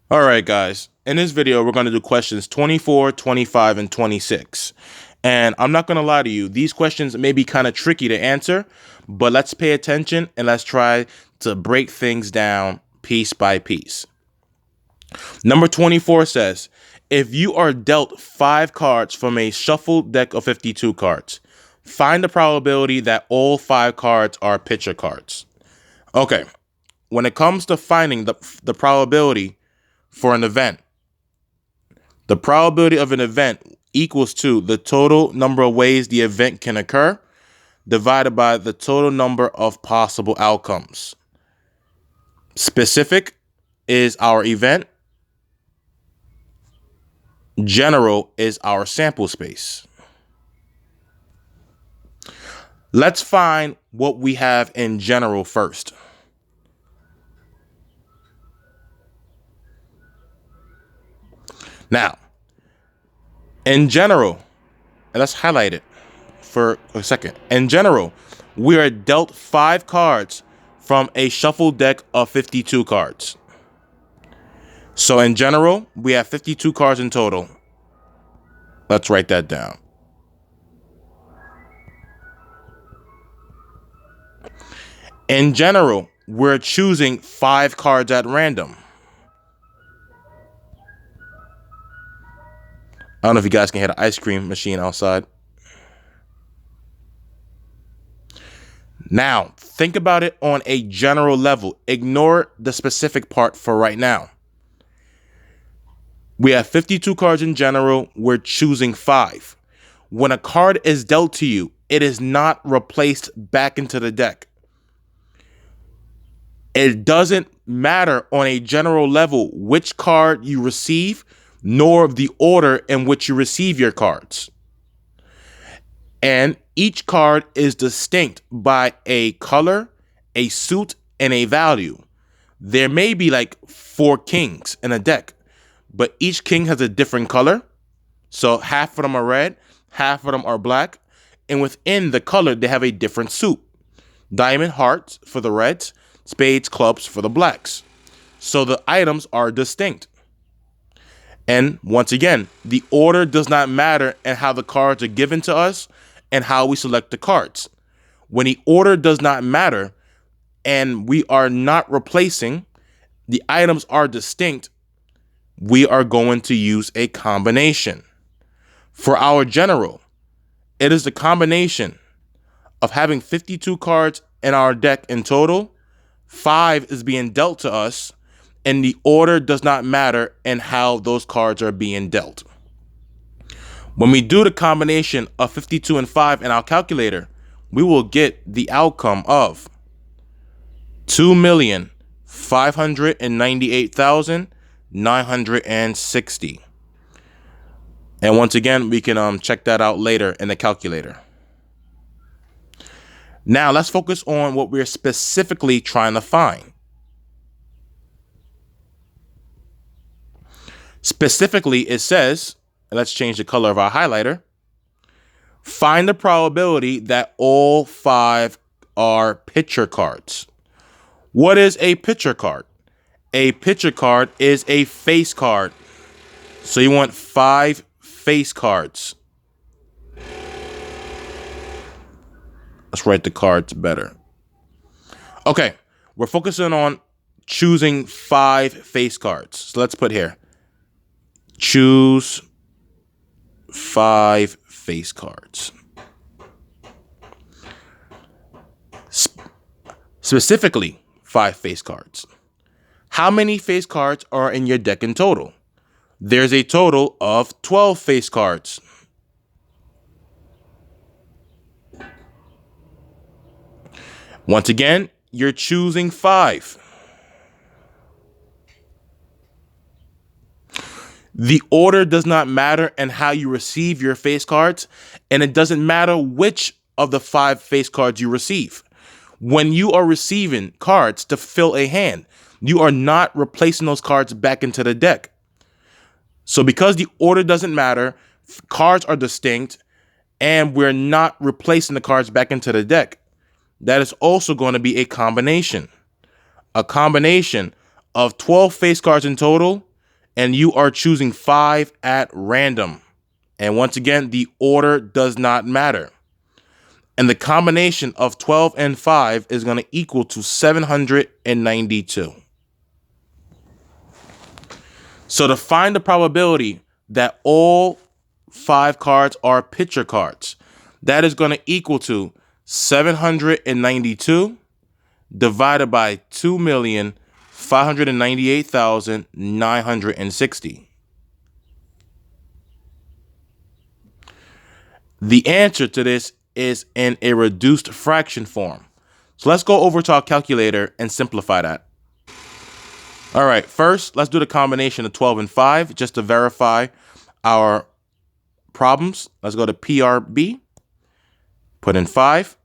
All right, guys. In this video, we're going to do questions 24, 25, and 26. And I'm not going to lie to you, these questions may be kind of tricky to answer, but let's pay attention and let's try to break things down piece by piece. Number 24 says, if you are dealt 5 cards from a shuffled deck of 52 cards, find the probability that all 5 cards are pitcher cards. Okay, when it comes to finding the probability for an event, the probability of an event equals to the total number of ways the event can occur divided by the total number of possible outcomes. Specific is our event. General is our sample space. Let's find what we have in general first. Now, in general, and let's highlight it for a second. In general, we are dealt 5 cards from a shuffled deck of 52 cards. So in general, we have 52 cards in total. Let's write that down. In general, we're choosing 5 cards at random. I don't know if you guys can hear the ice cream machine outside. Now, think about it on a general level. Ignore the specific part for right now. We have 52 cards in general. We're choosing 5. When a card is dealt to you, it is not replaced back into the deck. It doesn't matter on a general level which card you receive, nor the order in which you receive your cards. And each card is distinct by a color, a suit, and a value. There may be like 4 kings in a deck, but each king has a different color. So half of them are red, half of them are black. And within the color, they have a different suit. Diamond, hearts for the reds, spades, clubs for the blacks. So the items are distinct. And once again, the order does not matter in how the cards are given to us and how we select the cards. When the order does not matter and we are not replacing, the items are distinct, we are going to use a combination. For our general, it is the combination of having 52 cards in our deck in total. 5 is being dealt to us, and the order does not matter in how those cards are being dealt. When we do the combination of 52 and 5 in our calculator, we will get the outcome of 2,598,960. And once again, we can check that out later in the calculator. Now let's focus on what we're specifically trying to find. Specifically, it says, let's change the color of our highlighter. Find the probability that all 5 are pitcher cards. What is a pitcher card? A pitcher card is a face card. So you want 5 face cards. Let's write the cards better. Okay, we're focusing on choosing 5 face cards. So let's put here, choose 5 face cards. Specifically, 5 face cards. How many face cards are in your deck in total? There's a total of 12 face cards. Once again, you're choosing 5. The order does not matter in how you receive your face cards, and it doesn't matter which of the 5 face cards you receive. When you are receiving cards to fill a hand, you are not replacing those cards back into the deck. So because the order doesn't matter, cards are distinct, and we're not replacing the cards back into the deck, that is also going to be a combination. A combination of 12 face cards in total and you are choosing 5 at random. And once again, the order does not matter. And the combination of 12 and 5 is going to equal to 792. So to find the probability that all 5 cards are picture cards, that is going to equal to 792 divided by 2,598,960. The answer to this is in a reduced fraction form. So let's go over to our calculator and simplify that. All right, first, let's do the combination of 12 and 5 just to verify our problems. Let's go to PRB, put in 5,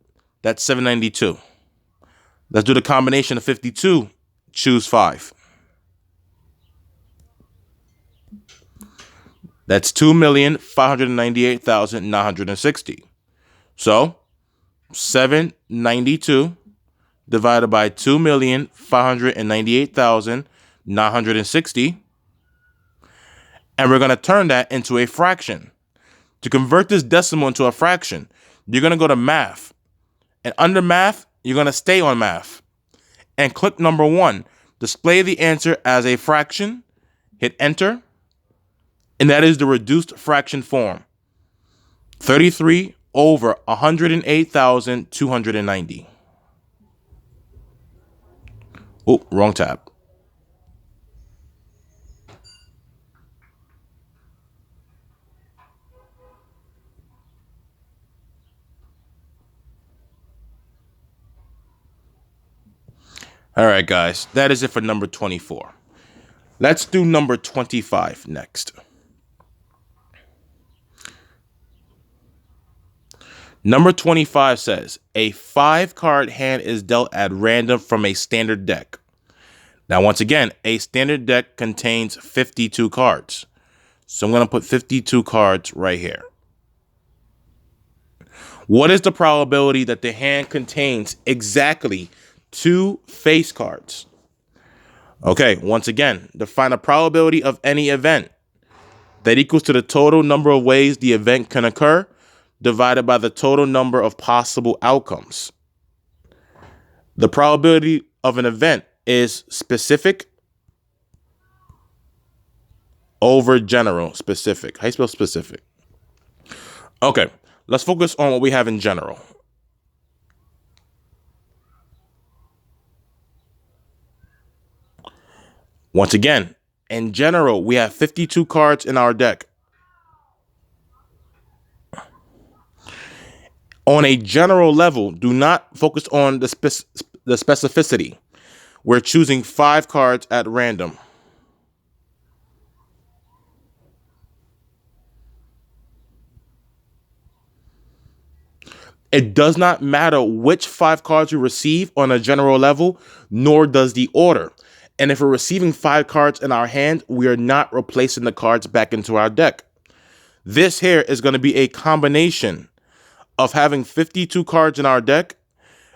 that's 792. Let's do the combination of 52, choose 5. That's 2,598,960. So 792 divided by 2,598,960. And we're going to turn that into a fraction. To convert this decimal into a fraction, you're going to go to math. And under math, you're going to stay on math. And click number 1. Display the answer as a fraction. Hit enter. And that is the reduced fraction form. 33 over 108,290. Oh, wrong tab. All right, guys, that is it for number 24. Let's do number 25 next. Number 25 says, a 5-card hand is dealt at random from a standard deck. Now, once again, a standard deck contains 52 cards. So I'm going to put 52 cards right here. What is the probability that the hand contains exactly 2 face cards? Okay, once again, define a probability of any event. That equals to the total number of ways the event can occur divided by the total number of possible outcomes. The probability of an event is specific over general. Specific. How do you spell specific? Okay, let's focus on what we have in general. Once again, in general, we have 52 cards in our deck. On a general level, do not focus on the specificity. We're choosing 5 cards at random. It does not matter which 5 cards you receive on a general level, nor does the order. And if we're receiving 5 cards in our hand, we are not replacing the cards back into our deck. This here is going to be a combination of having 52 cards in our deck.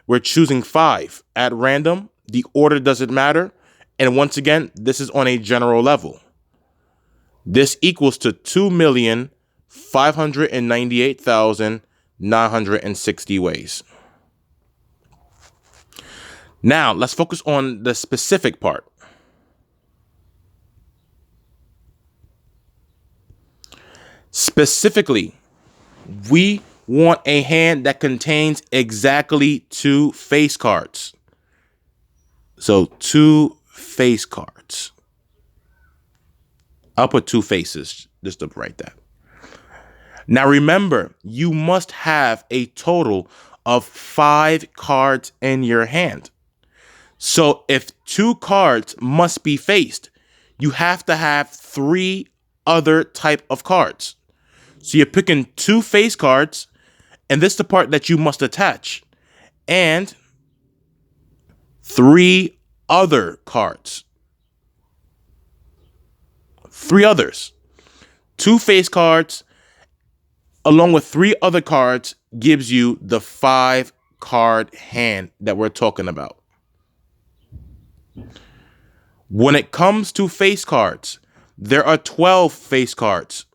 We're choosing 5 at random. The order doesn't matter. And once again, this is on a general level. This equals to 2,598,960 ways. Now, let's focus on the specific part. Specifically, we want a hand that contains exactly 2 face cards. So 2 face cards. I'll put 2 faces just to write that. Now remember, you must have a total of 5 cards in your hand. So if 2 cards must be faced, you have to have 3 other type of cards. So you're picking 2 face cards, and this is the part that you must attach, and 3 other cards. 3 others. 2 face cards along with 3 other cards gives you the 5-card hand that we're talking about. When it comes to face cards, There are 12 face cards,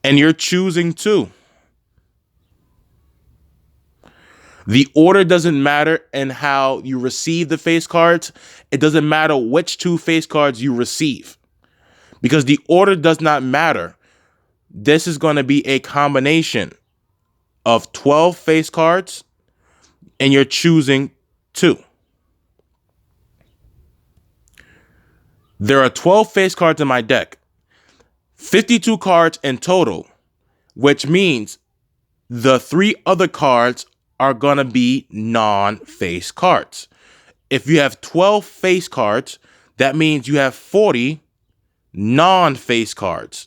and you're choosing 2. The order doesn't matter in how you receive the face cards. It doesn't matter which 2 face cards you receive, because the order does not matter. This is going to be a combination of 12 face cards, and you're choosing 2. There are 12 face cards in my deck, 52 cards in total, which means the 3 other cards are going to be non-face cards. If you have 12 face cards, that means you have 40 non-face cards.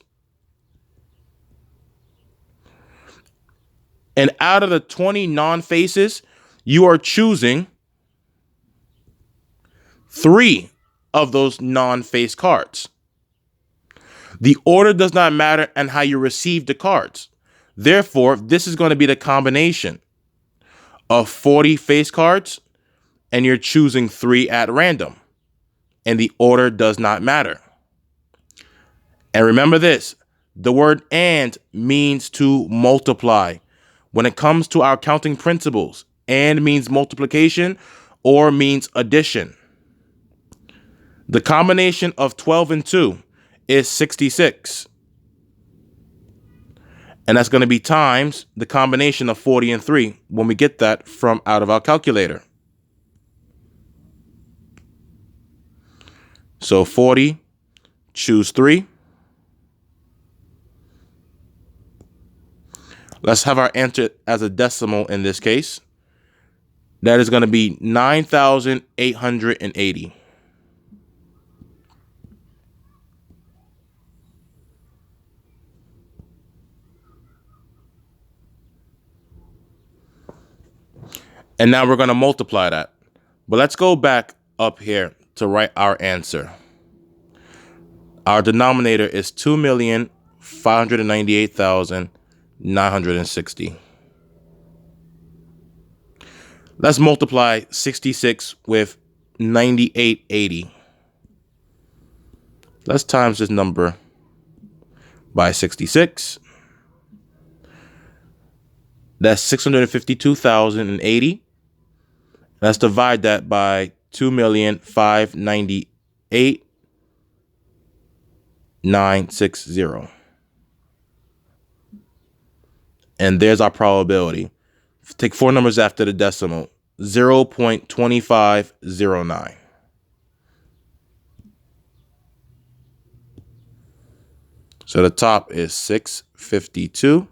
And out of the 20 non-faces, you are choosing 3 of those non-face cards. The order does not matter and how you receive the cards. Therefore, this is going to be the combination of 40 face cards, and you're choosing 3 at random. And the order does not matter. And remember this, the word and means to multiply. When it comes to our counting principles, and means multiplication or means addition. The combination of 12 and 2 is 66. And that's going to be times the combination of 40 and 3 when we get that from out of our calculator. So 40, choose 3. Let's have our answer as a decimal in this case. That is going to be 9,880. And now we're going to multiply that. But let's go back up here to write our answer. Our denominator is 2,598,960. Let's multiply 66 with 9880. Let's times this number by 66. That's 652,080. Let's divide that by 2,598,960. And there's our probability. Take 4 numbers after the decimal. 0.2509. So the top is 652.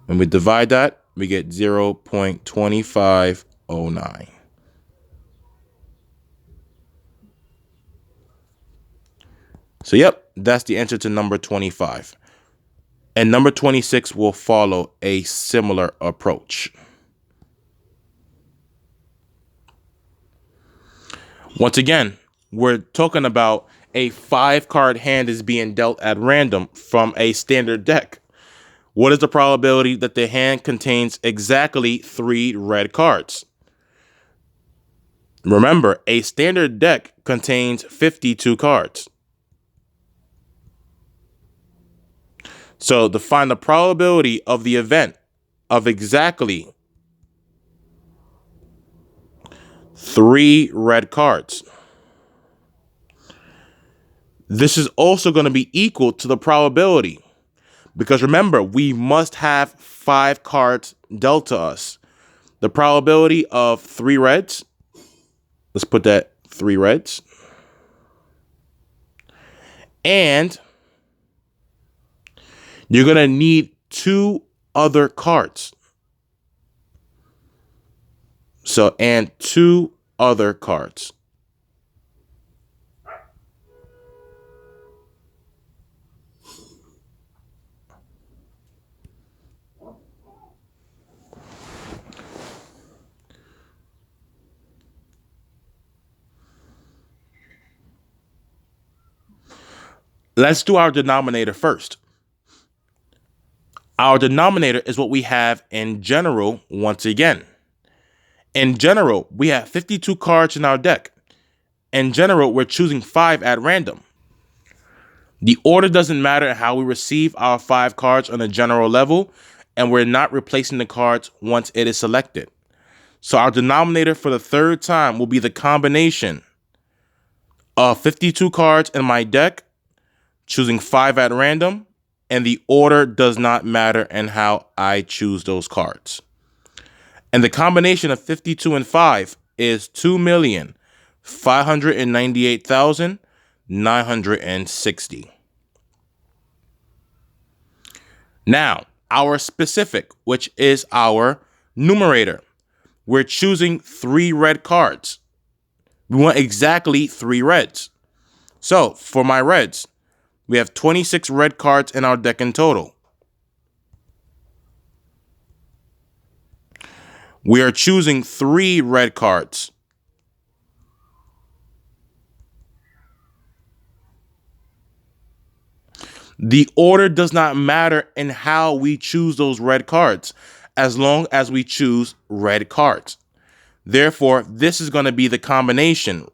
When we divide that, we get 0.2509. So yep, that's the answer to number 25. And number 26 will follow a similar approach. Once again, we're talking about a 5-card hand is being dealt at random from a standard deck. What is the probability that the hand contains exactly 3 red cards? Remember, a standard deck contains 52 cards. So to find the probability of the event of exactly 3 red cards, this is also going to be equal to the probability. Because remember, we must have 5 cards dealt to us. The probability of 3 reds, let's put that 3 reds. And you're going to need 2 other cards. So, and 2 other cards. Let's do our denominator first. Our denominator is what we have in general once again. In general, we have 52 cards in our deck. In general, we're choosing 5 at random. The order doesn't matter how we receive our 5 cards on a general level, and we're not replacing the cards once it is selected. So our denominator for the third time will be the combination of 52 cards in my deck, choosing 5 at random, and the order does not matter in how I choose those cards. And the combination of 52 and 5 is 2,598,960. Now, our specific, which is our numerator. We're choosing 3 red cards. We want exactly 3 reds. So, for my reds, we have 26 red cards in our deck in total. We are choosing 3 red cards. The order does not matter in how we choose those red cards, as long as we choose red cards. Therefore, this is going to be the combination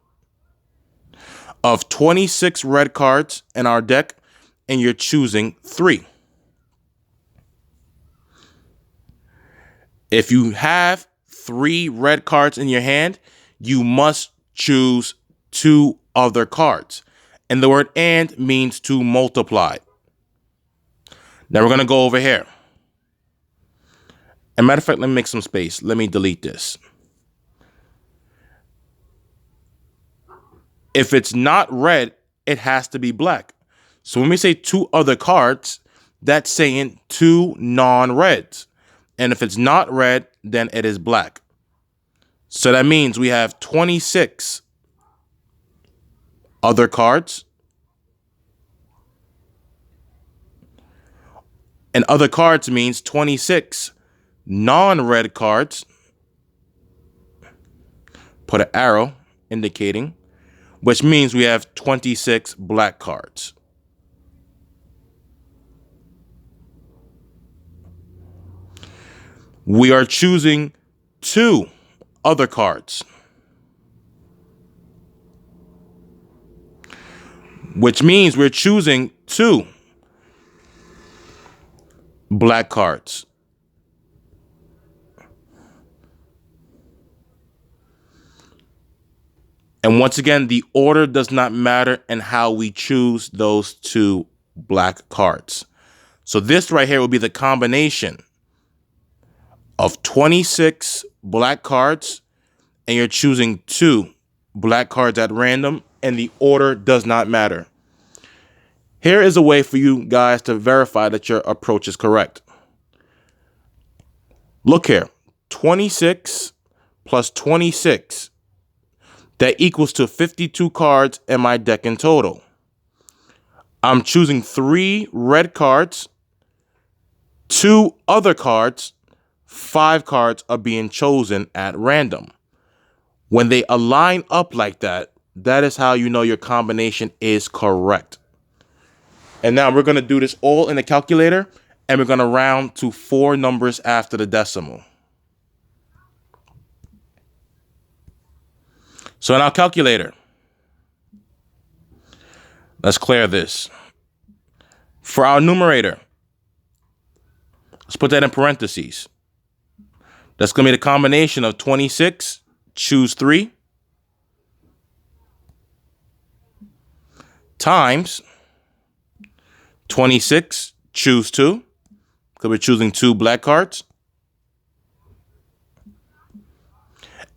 of 26 red cards in our deck, and you're choosing 3. If you have 3 red cards in your hand, you must choose 2 other cards. And the word "and" means to multiply. Now we're going to go over here. As a matter of fact, let me make some space. Let me delete this. If it's not red, it has to be black. So when we say 2 other cards, that's saying 2 non-reds. And if it's not red, then it is black. So that means we have 26 other cards. And other cards means 26 non-red cards. Put an arrow indicating, which means we have 26 black cards. We are choosing 2 other cards, which means we're choosing 2 black cards. And once again, the order does not matter in how we choose those 2 black cards. So this right here will be the combination of 26 black cards, and you're choosing 2 black cards at random, and the order does not matter. Here is a way for you guys to verify that your approach is correct. Look here, 26 plus 26. That equals to 52 cards in my deck in total. I'm choosing 3 red cards, 2 other cards, 5 cards are being chosen at random. When they align up like that, that is how you know your combination is correct. And now we're going to do this all in a calculator, and we're going to round to 4 numbers after the decimal. So in our calculator, let's clear this. For our numerator, let's put that in parentheses. That's going to be the combination of 26, choose 3, times 26, choose 2, because we're choosing 2 black cards.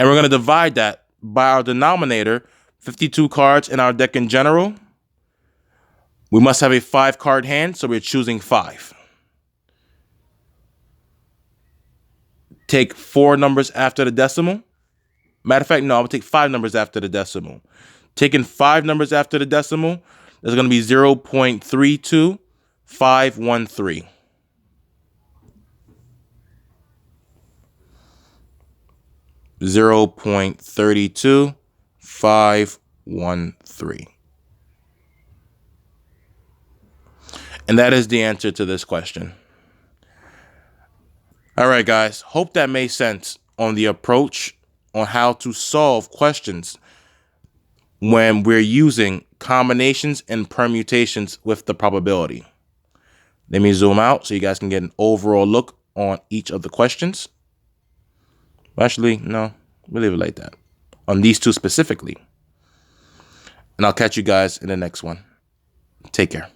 And we're going to divide that by our denominator, 52 cards in our deck in general. We must have a 5 card hand, so we're choosing 5. Take 4 numbers after the decimal. Matter of fact, no, I'll take 5 numbers after the decimal. Taking 5 numbers after the decimal, there's going to be 0.32513. $0.32513. And that is the answer to this question. All right, guys. Hope that made sense on the approach on how to solve questions when we're using combinations and permutations with the probability. Let me zoom out so you guys can get an overall look on each of the questions. Actually, no, we'll leave it like that. On these two specifically. And I'll catch you guys in the next one. Take care.